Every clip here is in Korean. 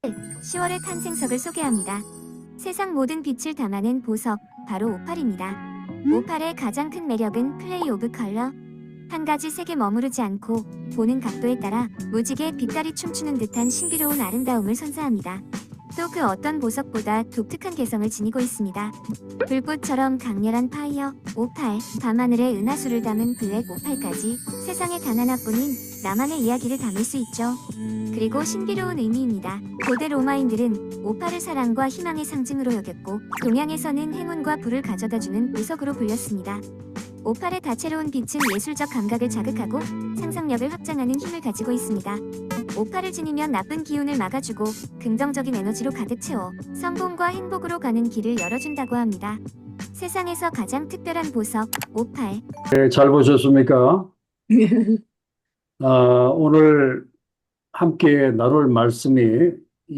10월의 탄생석을 소개합니다. 세상 모든 빛을 담아낸 보석, 바로 오팔입니다. 오팔의 가장 큰 매력은 플레이 오브 컬러. 한 가지 색에 머무르지 않고 보는 각도에 따라 무지개 빛깔이 춤추는 듯한 신비로운 아름다움을 선사합니다. 또 그 어떤 보석보다 독특한 개성을 지니고 있습니다. 불꽃처럼 강렬한 파이어, 오팔, 밤하늘의 은하수를 담은 블랙 오팔까지 세상에 단 하나뿐인 나만의 이야기를 담을 수 있죠. 그리고 신비로운 의미입니다. 고대 로마인들은 오팔을 사랑과 희망의 상징으로 여겼고 동양에서는 행운과 불을 가져다주는 보석으로 불렸습니다. 오팔의 다채로운 빛은 예술적 감각을 자극하고 상상력을 확장하는 힘을 가지고 있습니다. 오팔을 지니면 나쁜 기운을 막아주고 긍정적인 에너지로 가득 채워 성공과 행복으로 가는 길을 열어준다고 합니다. 세상에서 가장 특별한 보석, 오팔. 네, 잘 보셨습니까? 오늘 함께 나눌 말씀이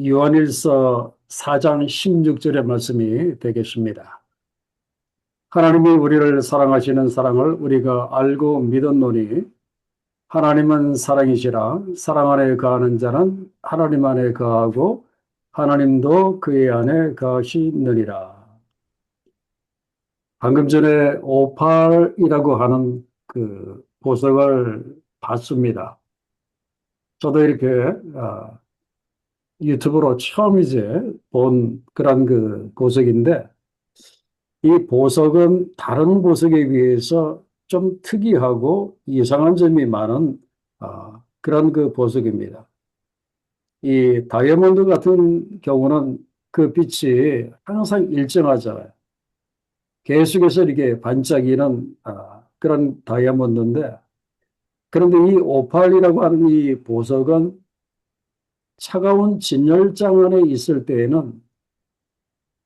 요한일서 4장 16절의 말씀이 되겠습니다. 하나님이 우리를 사랑하시는 사랑을 우리가 알고 믿었노니 하나님은 사랑이시라. 사랑 안에 거하는 자는 하나님 안에 거하고 하나님도 그의 안에 거하시느니라. 방금 전에 오팔이라고 하는 그 보석을 봤습니다. 저도 이렇게 유튜브로 처음 이제 본 그런 그 보석인데, 이 보석은 다른 보석에 비해서 좀 특이하고 이상한 점이 많은 그런 그 보석입니다. 이 다이아몬드 같은 경우는 그 빛이 항상 일정하잖아요. 계속해서 이렇게 반짝이는 그런 다이아몬드인데, 그런데 이 오팔이라고 하는 이 보석은 차가운 진열장 안에 있을 때에는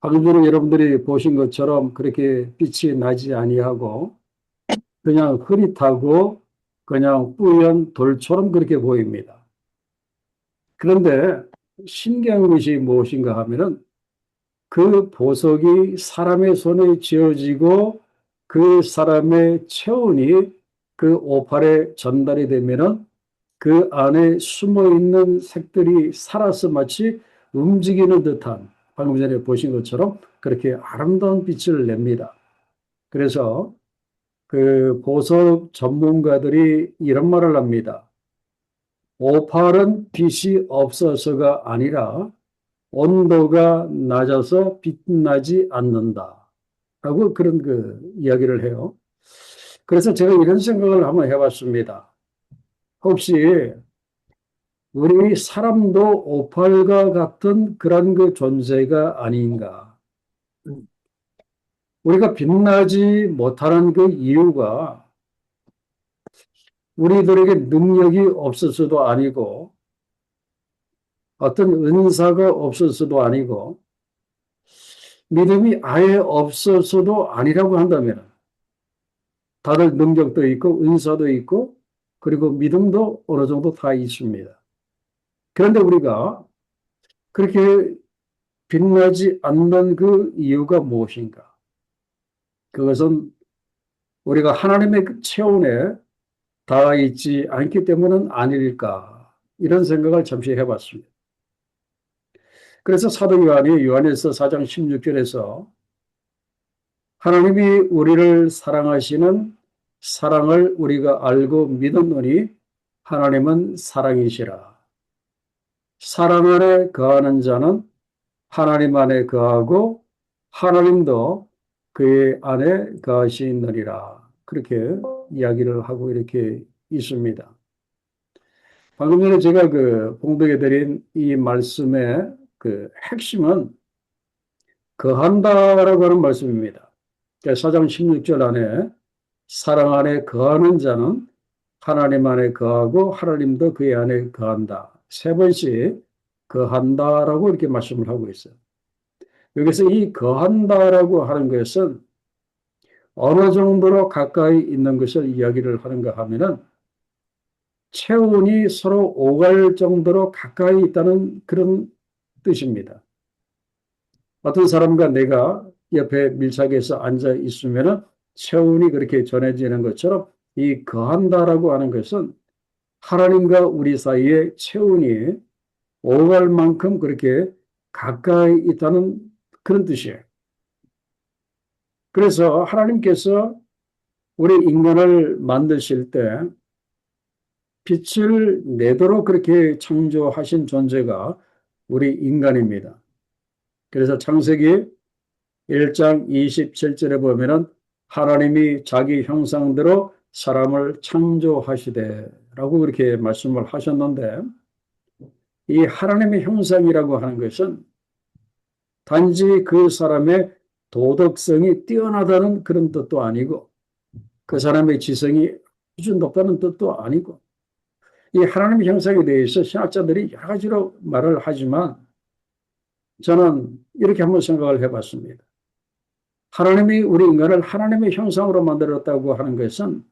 방금 전에 여러분들이 보신 것처럼 그렇게 빛이 나지 아니하고 그냥 흐릿하고 그냥 뿌연 돌처럼 그렇게 보입니다. 그런데 신기한 것이 무엇인가 하면은 그 보석이 사람의 손에 쥐어지고 그 사람의 체온이 그 오팔에 전달이 되면은 그 안에 숨어 있는 색들이 살아서 마치 움직이는 듯한, 방금 전에 보신 것처럼 그렇게 아름다운 빛을 냅니다. 그래서 그 보석 전문가들이 이런 말을 합니다. 오팔은 빛이 없어서가 아니라 온도가 낮아서 빛나지 않는다 라고 그런 그 이야기를 해요. 그래서 제가 이런 생각을 한번 해봤습니다. 혹시 우리 사람도 오팔과 같은 그런 그 존재가 아닌가? 우리가 빛나지 못하는 그 이유가 우리들에게 능력이 없어서도 아니고 어떤 은사가 없어서도 아니고 믿음이 아예 없어서도 아니라고 한다면, 다들 능력도 있고 은사도 있고 그리고 믿음도 어느 정도 다 있습니다. 그런데 우리가 그렇게 빛나지 않는 그 이유가 무엇인가? 그것은 우리가 하나님의 그 체온에 닿아 있지 않기 때문은 아닐까, 이런 생각을 잠시 해봤습니다. 그래서 사도 요한이 요한일서 4장 16절에서 하나님이 우리를 사랑하시는 사랑을 우리가 알고 믿었노니 하나님은 사랑이시라. 사랑 안에 거하는 자는 하나님 안에 거하고 하나님도 그의 안에 거하시느니라. 그렇게 이야기를 하고 이렇게 있습니다. 방금 전에 제가 그 봉독해 드린 이 말씀의 그 핵심은 거한다라고 하는 말씀입니다. 4장 16절 안에 사랑 안에 거하는 자는 하나님 안에 거하고 하나님도 그의 안에 거한다. 세 번씩 거한다라고 이렇게 말씀을 하고 있어요. 여기서 이 거한다라고 하는 것은 어느 정도로 가까이 있는 것을 이야기를 하는가 하면은 체온이 서로 오갈 정도로 가까이 있다는 그런 뜻입니다. 어떤 사람과 내가 옆에 밀착해서 앉아 있으면은 체온이 그렇게 전해지는 것처럼 이 거한다라고 하는 것은 하나님과 우리 사이의 체온이 오갈 만큼 그렇게 가까이 있다는 그런 뜻이에요. 그래서 하나님께서 우리 인간을 만드실 때 빛을 내도록 그렇게 창조하신 존재가 우리 인간입니다. 그래서 창세기 1장 27절에 보면은 하나님이 자기 형상대로 사람을 창조하시되라고 그렇게 말씀을 하셨는데, 이 하나님의 형상이라고 하는 것은 단지 그 사람의 도덕성이 뛰어나다는 그런 뜻도 아니고, 그 사람의 지성이 아주 높다는 뜻도 아니고, 이 하나님의 형상에 대해서 신학자들이 여러 가지로 말을 하지만 저는 이렇게 한번 생각을 해봤습니다. 하나님이 우리 인간을 하나님의 형상으로 만들었다고 하는 것은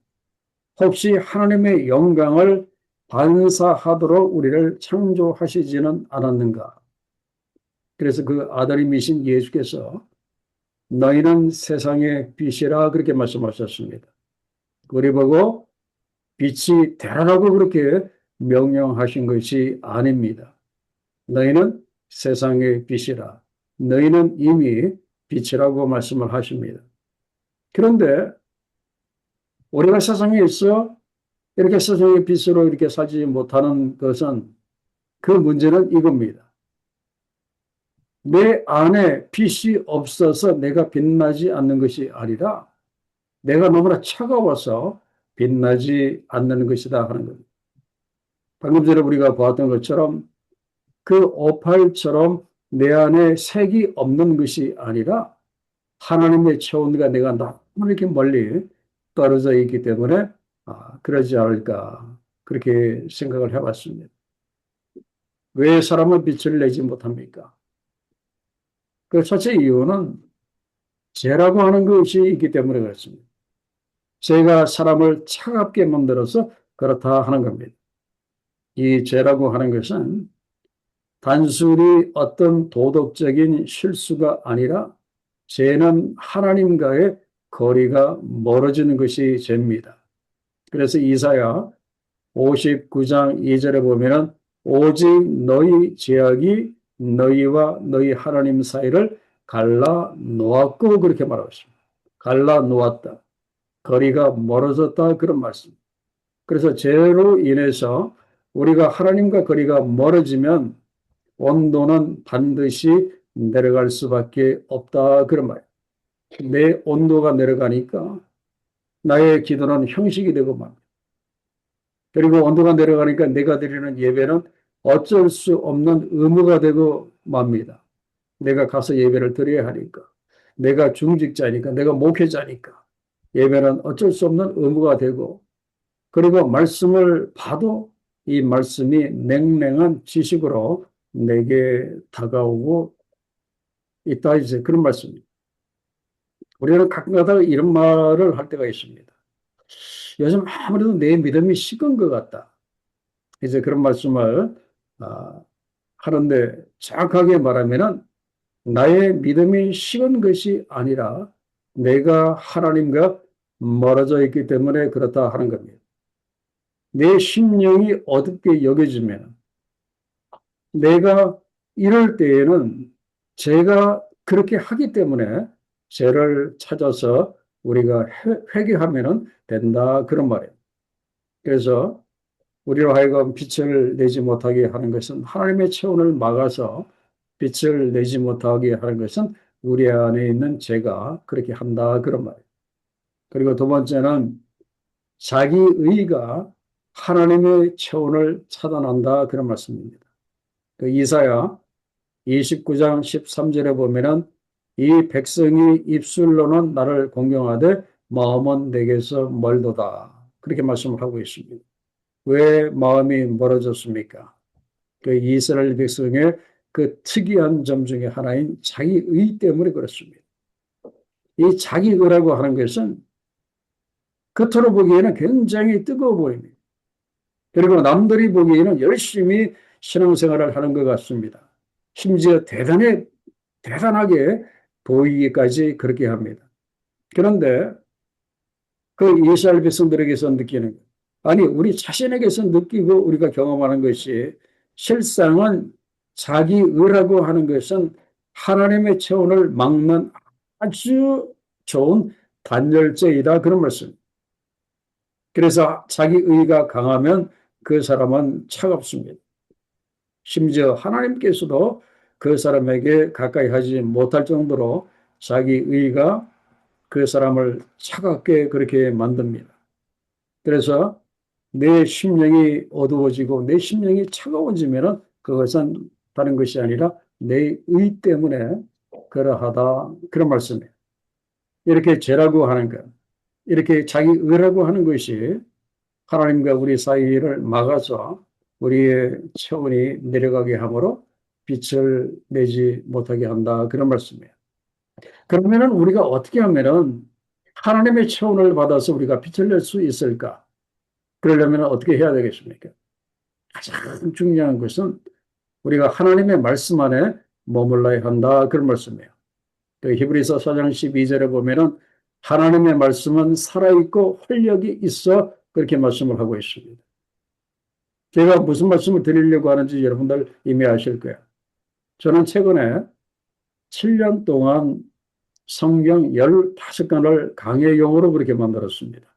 혹시 하나님의 영광을 반사하도록 우리를 창조하시지는 않았는가? 그래서 그 아들이신 예수께서 너희는 세상의 빛이라 그렇게 말씀하셨습니다. 우리 보고 빛이 되라고 그렇게 명령하신 것이 아닙니다. 너희는 세상의 빛이라. 너희는 이미 빛이라고 말씀을 하십니다. 그런데 우리가 세상에 있어 이렇게 세상의 빛으로 이렇게 살지 못하는 것은 그 문제는 이겁니다. 내 안에 빛이 없어서 내가 빛나지 않는 것이 아니라 내가 너무나 차가워서 빛나지 않는 것이다 하는 겁니다. 방금 전에 우리가 보았던 것처럼 그 오팔처럼 내 안에 색이 없는 것이 아니라 하나님의 체온과 내가 너무 이렇게 멀리 떨어져 있기 때문에 그러지 않을까 그렇게 생각을 해봤습니다. 왜 사람은 빛을 내지 못합니까? 그 첫째 이유는 죄라고 하는 것이 있기 때문에 그렇습니다. 죄가 사람을 차갑게 만들어서 그렇다 하는 겁니다. 이 죄라고 하는 것은 단순히 어떤 도덕적인 실수가 아니라 죄는 하나님과의 거리가 멀어지는 것이 죄입니다. 그래서 이사야 59장 2절에 보면은 오직 너희 죄악이 너희와 너희 하나님 사이를 갈라 놓았고 그렇게 말하고 있습니다. 갈라 놓았다. 거리가 멀어졌다 그런 말씀. 그래서 죄로 인해서 우리가 하나님과 거리가 멀어지면 온도는 반드시 내려갈 수밖에 없다 그런 말이에요. 내 온도가 내려가니까 나의 기도는 형식이 되고 맙니다. 그리고 온도가 내려가니까 내가 드리는 예배는 어쩔 수 없는 의무가 되고 맙니다. 내가 가서 예배를 드려야 하니까. 내가 중직자니까, 내가 목회자니까. 예배는 어쩔 수 없는 의무가 되고, 그리고 말씀을 봐도 이 말씀이 냉랭한 지식으로 내게 다가오고 있다. 이제 그런 말씀입니다. 우리는 가끔가다 이런 말을 할 때가 있습니다. 요즘 아무래도 내 믿음이 식은 것 같다. 이제 그런 말씀을 하는데 정확하게 말하면은 나의 믿음이 식은 것이 아니라 내가 하나님과 멀어져 있기 때문에 그렇다 하는 겁니다. 내 심령이 어둡게 여겨지면 내가 이럴 때에는 제가 그렇게 하기 때문에 죄를 찾아서 우리가 회개하면 된다 그런 말이에요. 그래서 우리로 하여금 빛을 내지 못하게 하는 것은 하나님의 체온을 막아서 빛을 내지 못하게 하는 것은 우리 안에 있는 죄가 그렇게 한다 그런 말이에요. 그리고 두 번째는 자기 의가 하나님의 체온을 차단한다 그런 말씀입니다. 그 이사야 29장 13절에 보면은 이 백성이 입술로는 나를 공경하되 마음은 내게서 멀도다 그렇게 말씀을 하고 있습니다. 왜 마음이 멀어졌습니까? 그 이스라엘 백성의 그 특이한 점 중에 하나인 자기의 때문에 그렇습니다. 이 자기의라고 하는 것은 겉으로 보기에는 굉장히 뜨거워 보입니다. 그리고 남들이 보기에는 열심히 신앙생활을 하는 것 같습니다. 심지어 대단하게 보이기까지 그렇게 합니다. 그런데 그 이스라엘 백성들에게서 느끼는 것, 아니 우리 자신에게서 느끼고 우리가 경험하는 것이 실상은 자기의라고 하는 것은 하나님의 체온을 막는 아주 좋은 단열재이다. 그런 말씀. 그래서 자기의가 강하면 그 사람은 차갑습니다. 심지어 하나님께서도 그 사람에게 가까이 하지 못할 정도로 자기의가 그 사람을 차갑게 그렇게 만듭니다. 그래서 내 심령이 어두워지고 내 심령이 차가워지면 그것은 다른 것이 아니라 내 의 때문에 그러하다. 그런 말씀이에요. 이렇게 죄라고 하는 것, 이렇게 자기 의라고 하는 것이 하나님과 우리 사이를 막아서 우리의 체온이 내려가게 하므로 빛을 내지 못하게 한다. 그런 말씀이에요. 그러면은 우리가 어떻게 하면은 하나님의 체온을 받아서 우리가 빛을 낼 수 있을까? 그러려면 어떻게 해야 되겠습니까? 가장 중요한 것은 우리가 하나님의 말씀 안에 머물러야 한다. 그런 말씀이에요. 그 히브리서 4장 12절에 보면은 하나님의 말씀은 살아있고 활력이 있어 그렇게 말씀을 하고 있습니다. 제가 무슨 말씀을 드리려고 하는지 여러분들 이미 아실 거예요. 저는 최근에 7년 동안 성경 15권을 강해용으로 그렇게 만들었습니다.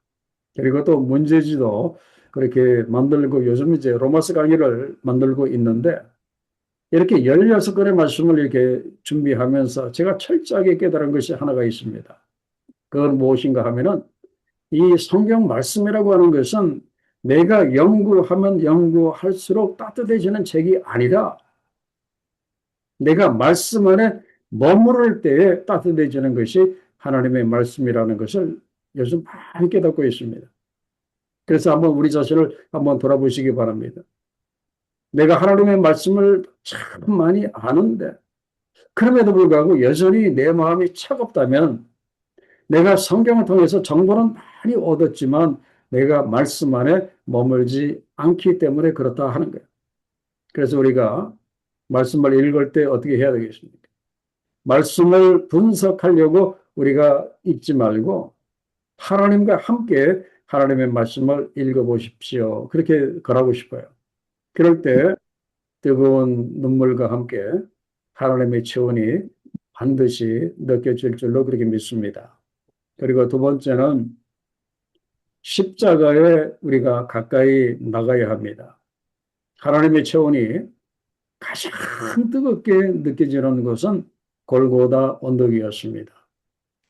그리고 또 문제지도 그렇게 만들고 요즘 이제 로마서 강의를 만들고 있는데 이렇게 16권의 말씀을 이렇게 준비하면서 제가 철저하게 깨달은 것이 하나가 있습니다. 그건 무엇인가 하면은 이 성경 말씀이라고 하는 것은 내가 연구하면 연구할수록 따뜻해지는 책이 아니라 내가 말씀 안에 머무를 때에 따뜻해지는 것이 하나님의 말씀이라는 것을 요즘 많이 깨닫고 있습니다. 그래서 한번 우리 자신을 한번 돌아보시기 바랍니다. 내가 하나님의 말씀을 참 많이 아는데 그럼에도 불구하고 여전히 내 마음이 차갑다면 내가 성경을 통해서 정보는 많이 얻었지만 내가 말씀 안에 머물지 않기 때문에 그렇다 하는 거예요. 그래서 우리가 말씀을 읽을 때 어떻게 해야 되겠습니까? 말씀을 분석하려고 우리가 읽지 말고 하나님과 함께 하나님의 말씀을 읽어보십시오. 그렇게 권하고 싶어요. 그럴 때 뜨거운 눈물과 함께 하나님의 체온이 반드시 느껴질 줄로 그렇게 믿습니다. 그리고 두 번째는 십자가에 우리가 가까이 나가야 합니다. 하나님의 체온이 가장 뜨겁게 느껴지는 것은 골고다 언덕이었습니다.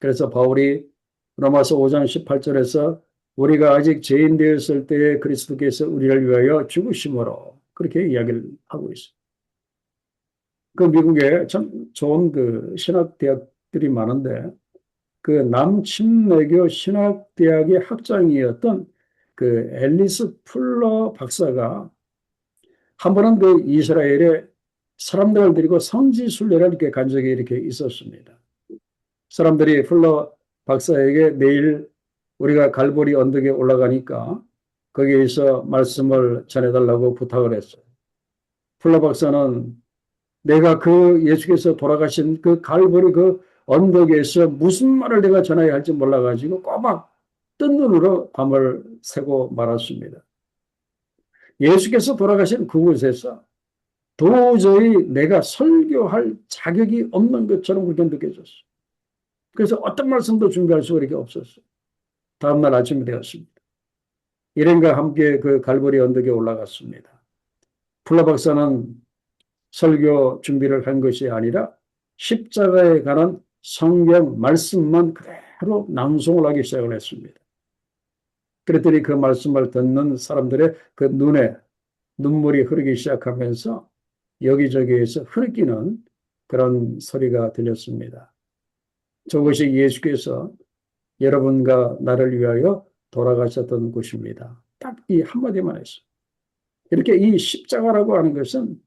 그래서 바울이 로마서 5장 18절에서 우리가 아직 죄인 되었을 때에 그리스도께서 우리를 위하여 죽으심으로 그렇게 이야기를 하고 있어요. 그 미국에 참 좋은 그 신학대학들이 많은데 그 남침내교 신학대학의 학장이었던 그 앨리스 풀러 박사가 한 번은 그 이스라엘에 사람들을 데리고 성지순례를 이렇게 간 적이 이렇게 있었습니다. 사람들이 풀러 박사에게 내일 우리가 갈보리 언덕에 올라가니까 거기에서 말씀을 전해달라고 부탁을 했어요. 풀러 박사는 내가 그 예수께서 돌아가신 그 갈보리 그 언덕에서 무슨 말을 내가 전해야 할지 몰라가지고 꼬박 뜬 눈으로 밤을 새고 말았습니다. 예수께서 돌아가신 그곳에서 도저히 내가 설교할 자격이 없는 것처럼 그렇게 느껴졌어요. 그래서 어떤 말씀도 준비할 수가 이렇게 없었어요. 다음날 아침이 되었습니다. 일행과 함께 그 갈보리 언덕에 올라갔습니다. 풀라 박사는 설교 준비를 한 것이 아니라 십자가에 관한 성경 말씀만 그대로 낭송을 하기 시작을 했습니다. 그랬더니 그 말씀을 듣는 사람들의 그 눈에 눈물이 흐르기 시작하면서 여기저기에서 흐르기는 그런 소리가 들렸습니다. 저것이 예수께서 여러분과 나를 위하여 돌아가셨던 곳입니다. 딱 이 한마디만 했어요. 이렇게 이 십자가라고 하는 것은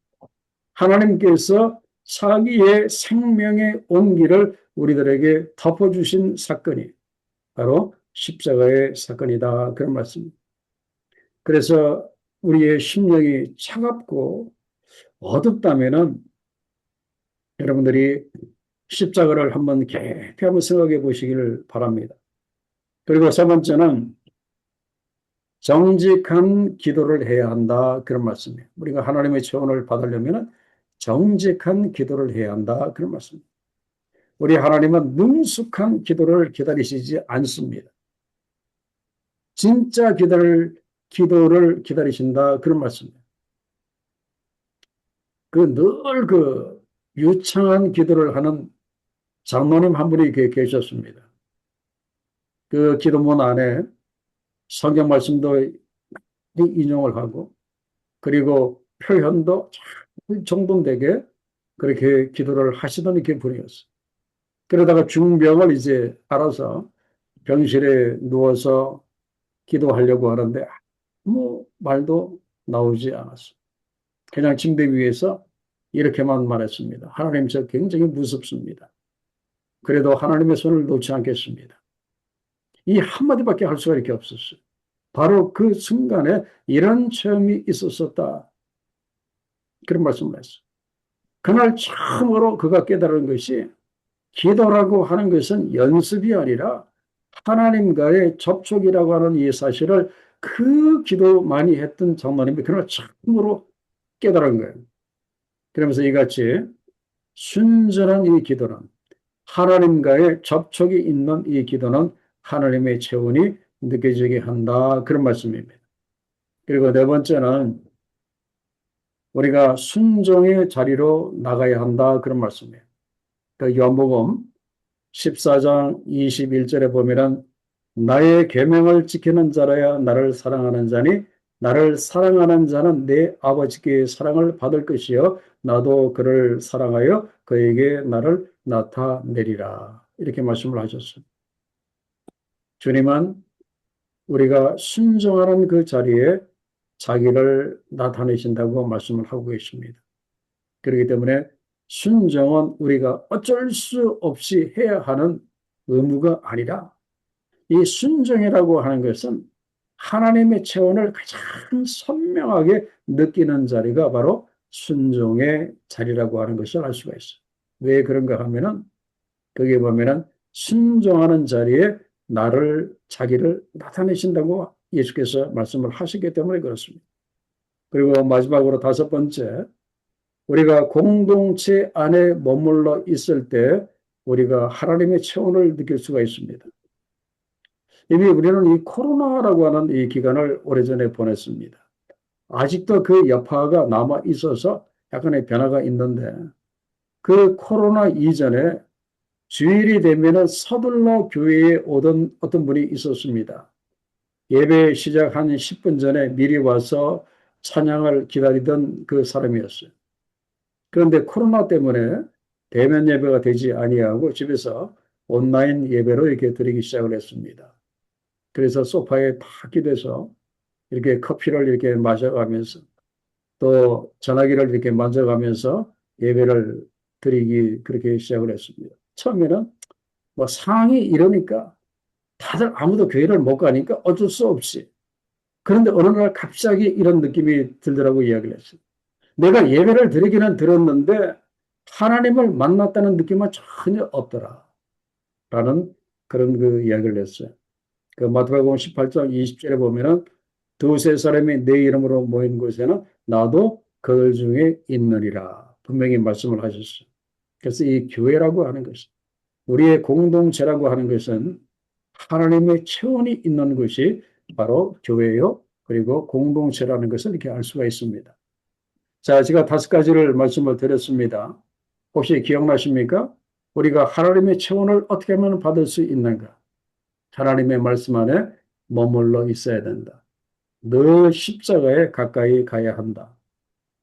하나님께서 자기의 생명의 온기를 우리들에게 덮어주신 사건이 바로 십자가의 사건이다. 그런 말씀입니다. 그래서 우리의 심령이 차갑고 어둡다면은 여러분들이 십자가를 한번 깊이 한번 생각해 보시기를 바랍니다. 그리고 세 번째는 정직한 기도를 해야 한다. 그런 말씀이에요. 우리가 하나님의 체온을 받으려면 정직한 기도를 해야 한다. 그런 말씀입니다. 우리 하나님은 능숙한 기도를 기다리시지 않습니다. 진짜 기도를 기다리신다. 그런 말씀입니다. 늘 유창한 기도를 하는 장로님 한 분이 계셨습니다. 그 기도문 안에 성경 말씀도 인용을 하고, 그리고 표현도 참 정돈되게 그렇게 기도를 하시던 분이었어요. 그러다가 중병을 이제 알아서 병실에 누워서 기도하려고 하는데 아무 말도 나오지 않았어요. 그냥 침대 위에서 이렇게만 말했습니다. 하나님, 저 굉장히 무섭습니다. 그래도 하나님의 손을 놓지 않겠습니다. 이 한마디밖에 할 수가 이렇게 없었어요. 바로 그 순간에 이런 체험이 있었었다. 그런 말씀을 했어요. 그날 처음으로 그가 깨달은 것이 기도라고 하는 것은 연습이 아니라 하나님과의 접촉이라고 하는 이 사실을 그 기도 많이 했던 장로님이 그날 처음으로 깨달은 거예요. 그러면서 이같이 순전한 이 기도는, 하나님과의 접촉이 있는 이 기도는 하나님의 체온이 느껴지게 한다. 그런 말씀입니다. 그리고 네 번째는 우리가 순종의 자리로 나가야 한다. 그런 말씀이에요. 그 요한복음 14장 21절에 보면은 나의 계명을 지키는 자라야 나를 사랑하는 자니 나를 사랑하는 자는 내 아버지께 사랑을 받을 것이요 나도 그를 사랑하여 그에게 나를 나타내리라. 이렇게 말씀을 하셨습니다. 주님은 우리가 순종하는 그 자리에 자기를 나타내신다고 말씀을 하고 계십니다. 그렇기 때문에 순종은 우리가 어쩔 수 없이 해야 하는 의무가 아니라, 이 순종이라고 하는 것은 하나님의 체온을 가장 선명하게 느끼는 자리가 바로 순종의 자리라고 하는 것을 알 수가 있어요. 왜 그런가 하면은 거기에 보면은 순종하는 자리에 자기를 나타내신다고 예수께서 말씀을 하시기 때문에 그렇습니다. 그리고 마지막으로 다섯 번째, 우리가 공동체 안에 머물러 있을 때 우리가 하나님의 체온을 느낄 수가 있습니다. 이미 우리는 이 코로나라고 하는 이 기간을 오래전에 보냈습니다. 아직도 그 여파가 남아 있어서 약간의 변화가 있는데, 그 코로나 이전에 주일이 되면은 서둘러 교회에 오던 어떤 분이 있었습니다. 예배 시작 한 10분 전에 미리 와서 찬양을 기다리던 그 사람이었어요. 그런데 코로나 때문에 대면 예배가 되지 아니하고 집에서 온라인 예배로 이렇게 드리기 시작을 했습니다. 그래서 소파에 탁 기대서 이렇게 커피를 이렇게 마셔가면서 또 전화기를 이렇게 만져가면서 예배를 드리기 그렇게 시작을 했습니다. 처음에는 뭐 상황이 이러니까 다들 아무도 교회를 못 가니까 어쩔 수 없이. 그런데 어느 날 갑자기 이런 느낌이 들더라고 이야기를 했어요. 내가 예배를 드리기는 들었는데 하나님을 만났다는 느낌은 전혀 없더라. 라는 그런 그 이야기를 했어요. 그 마태복음 18장 20절에 보면은 두세 사람이 내 이름으로 모인 곳에는 나도 그들 중에 있느니라. 분명히 말씀을 하셨어요. 그래서 이 교회라고 하는 것은, 우리의 공동체라고 하는 것은 하나님의 체온이 있는 것이 바로 교회요. 그리고 공동체라는 것을 이렇게 알 수가 있습니다. 자, 제가 다섯 가지를 말씀을 드렸습니다. 혹시 기억나십니까? 우리가 하나님의 체온을 어떻게 하면 받을 수 있는가? 하나님의 말씀 안에 머물러 있어야 된다. 늘 십자가에 가까이 가야 한다.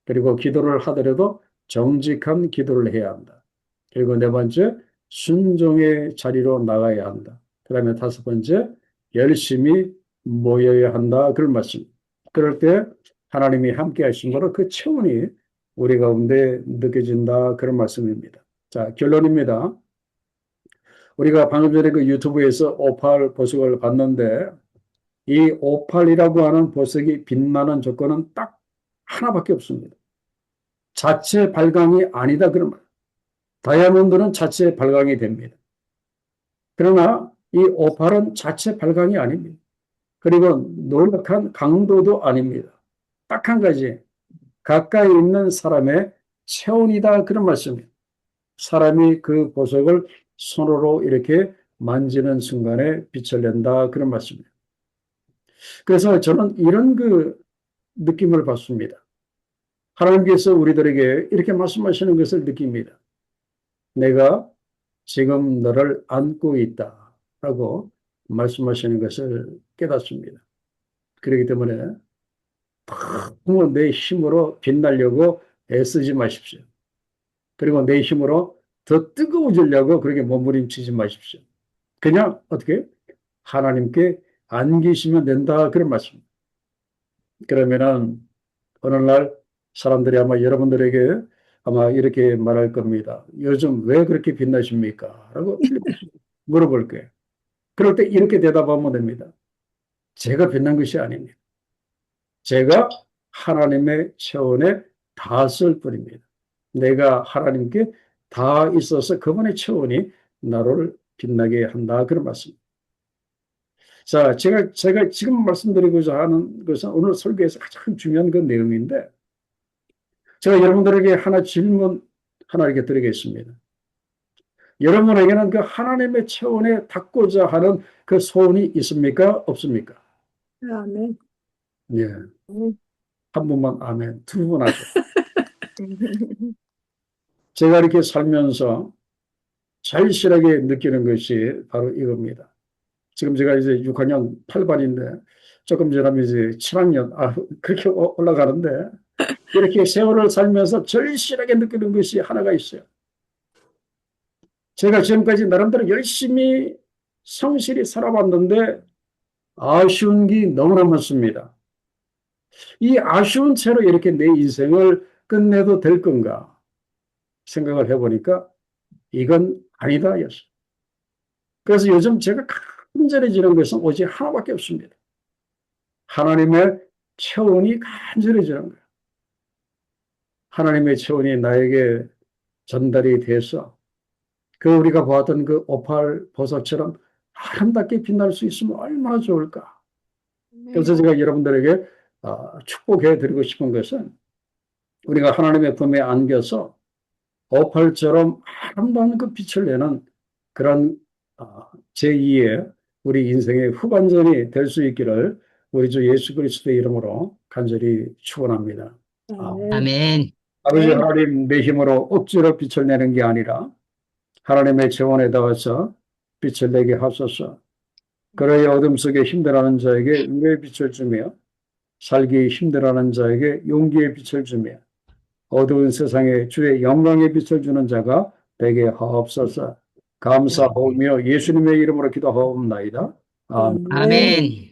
그리고 기도를 하더라도 정직한 기도를 해야 한다. 그리고 네 번째, 순종의 자리로 나가야 한다. 그 다음에 다섯 번째, 열심히 모여야 한다. 그런 말씀. 그럴 때 하나님이 함께 하신 거로 그 체온이 우리 가운데 느껴진다. 그런 말씀입니다. 자, 결론입니다. 우리가 방금 전에 그 유튜브에서 오팔 보석을 봤는데, 이 오팔이라고 하는 보석이 빛나는 조건은 딱 하나밖에 없습니다. 자체 발광이 아니다. 그런 말. 다이아몬드는 자체 발광이 됩니다. 그러나 이 오팔은 자체 발광이 아닙니다. 그리고 노력한 강도도 아닙니다. 딱 한 가지, 가까이 있는 사람의 체온이다. 그런 말씀이에요. 사람이 그 보석을 손으로 이렇게 만지는 순간에 빛을 낸다. 그런 말씀이에요. 그래서 저는 이런 그 느낌을 받습니다. 하나님께서 우리들에게 이렇게 말씀하시는 것을 느낍니다. 내가 지금 너를 안고 있다. 라고 말씀하시는 것을 깨닫습니다. 그렇기 때문에 너무 내 힘으로 빛나려고 애쓰지 마십시오. 그리고 내 힘으로 더 뜨거워지려고 그렇게 몸부림치지 마십시오. 그냥 어떻게 하나님께 안기시면 된다. 그런 말씀. 그러면은 어느 날 사람들이 아마 여러분들에게 아마 이렇게 말할 겁니다. 요즘 왜 그렇게 빛나십니까? 라고 물어볼 거예요. 그럴 때 이렇게 대답하면 됩니다. 제가 빛난 것이 아닙니다. 제가 하나님의 체온에 닿았을 뿐입니다. 내가 하나님께 닿아 있어서 그분의 체온이 나를 빛나게 한다. 그런 말씀. 자, 제가 지금 말씀드리고자 하는 것은 오늘 설교에서 가장 중요한 그 내용인데, 제가 여러분들에게 하나 질문 하나 이렇게 드리겠습니다. 여러분에게는 그 하나님의 체온에 닿고자 하는 그 소원이 있습니까? 없습니까? 아멘. 예. 한 분만 아멘, 두 분 하죠. 제가 이렇게 살면서 절실하게 느끼는 것이 바로 이겁니다. 지금 제가 이제 6학년 8반인데 조금 지나면 이제 7학년, 그렇게 올라가는데 이렇게 세월을 살면서 절실하게 느끼는 것이 하나가 있어요. 제가 지금까지 나름대로 열심히 성실히 살아왔는데 아쉬운 게 너무나 많습니다. 이 아쉬운 채로 이렇게 내 인생을 끝내도 될 건가 생각을 해보니까 이건 아니다. 그래서 요즘 제가 간절해지는 것은 오직 하나밖에 없습니다. 하나님의 체온이 간절해지는 거예요. 하나님의 체온이 나에게 전달이 돼서 그 우리가 보았던 그 오팔 보석처럼 아름답게 빛날 수 있으면 얼마나 좋을까. 그래서 제가 여러분들에게 축복해 드리고 싶은 것은 우리가 하나님의 품에 안겨서 오팔처럼 아름다운 그 빛을 내는 그런 제2의 우리 인생의 후반전이 될 수 있기를 우리 주 예수 그리스도의 이름으로 간절히 축원합니다. 아멘. 아버지 하나님, 내 힘으로 억지로 빛을 내는 게 아니라 하나님의 체온에 닿아서 빛을 내게 하소서. 그러의 어둠 속에 힘들어하는 자에게 의의 빛을 주며 살기 힘들어하는 자에게 용기의 빛을 주며 어두운 세상에 주의 영광의 빛을 주는 자가 되게 하옵소서. 감사하며 예수님의 이름으로 기도하옵나이다. 아멘. 아멘.